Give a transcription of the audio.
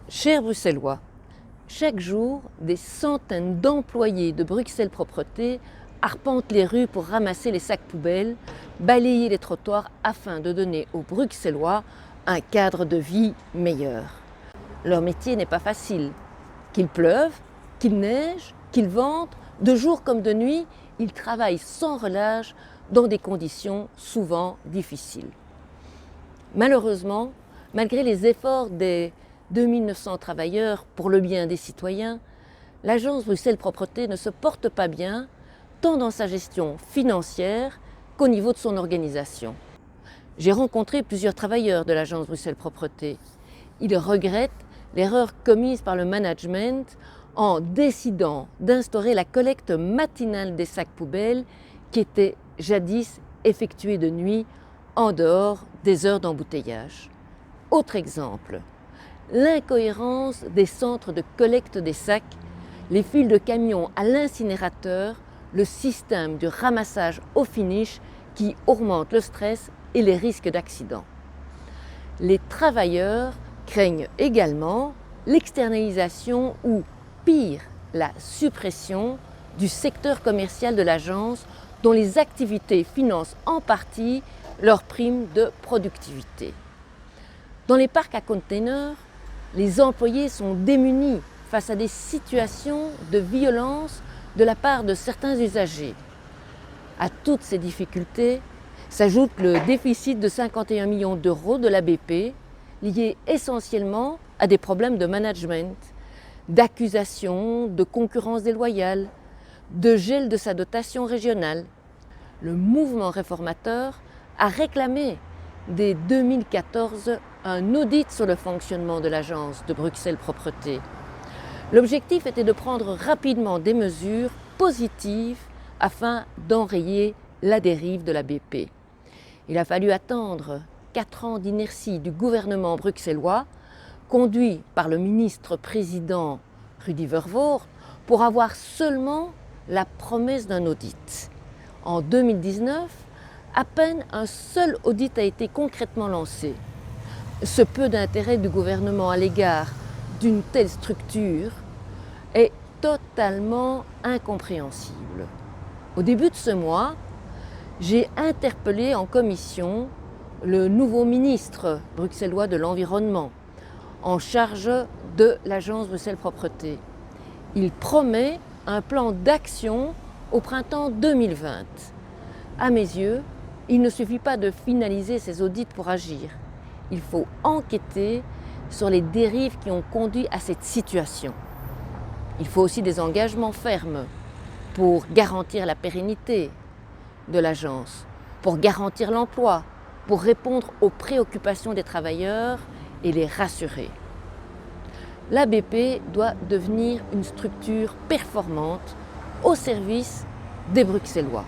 Chers Bruxellois, chaque jour, des centaines d'employés de Bruxelles Propreté arpentent les rues pour ramasser les sacs poubelles, balayer les trottoirs afin de donner aux Bruxellois un cadre de vie meilleur. Leur métier n'est pas facile. Qu'il pleuve, qu'il neige, qu'il vente, de jour comme de nuit, ils travaillent sans relâche dans des conditions souvent difficiles. Malheureusement, malgré les efforts des 2900 travailleurs pour le bien des citoyens, l'agence Bruxelles Propreté ne se porte pas bien, tant dans sa gestion financière qu'au niveau de son organisation. J'ai rencontré plusieurs travailleurs de l'agence Bruxelles Propreté. Ils regrettent l'erreur commise par le management en décidant d'instaurer la collecte matinale des sacs poubelles qui était jadis effectuée de nuit en dehors des heures d'embouteillage. Autre exemple, l'incohérence des centres de collecte des sacs, les files de camions à l'incinérateur, le système du ramassage au finish qui augmente le stress et les risques d'accident. Les travailleurs craignent également l'externalisation ou, pire, la suppression du secteur commercial de l'agence dont les activités financent en partie leur prime de productivité. Dans les parcs à containers, les employés sont démunis face à des situations de violence de la part de certains usagers. À toutes ces difficultés s'ajoute le déficit de 51 millions d'euros de la BP, lié essentiellement à des problèmes de management, d'accusations de concurrence déloyale, de gel de sa dotation régionale. Le mouvement réformateur a réclamé dès 2014 un audit sur le fonctionnement de l'agence de Bruxelles Propreté. L'objectif était de prendre rapidement des mesures positives afin d'enrayer la dérive de la BP. Il a fallu attendre 4 ans d'inertie du gouvernement bruxellois, conduit par le ministre-président Rudy Verwoerd, pour avoir seulement la promesse d'un audit. En 2019, à peine un seul audit a été concrètement lancé. Ce peu d'intérêt du gouvernement à l'égard d'une telle structure est totalement incompréhensible. Au début de ce mois, j'ai interpellé en commission le nouveau ministre bruxellois de l'Environnement en charge de l'agence Bruxelles Propreté. Il promet un plan d'action au printemps 2020. À mes yeux, il ne suffit pas de finaliser ces audits pour agir. Il faut enquêter sur les dérives qui ont conduit à cette situation. Il faut aussi des engagements fermes pour garantir la pérennité de l'agence, pour garantir l'emploi, pour répondre aux préoccupations des travailleurs et les rassurer. L'ABP doit devenir une structure performante au service des Bruxellois.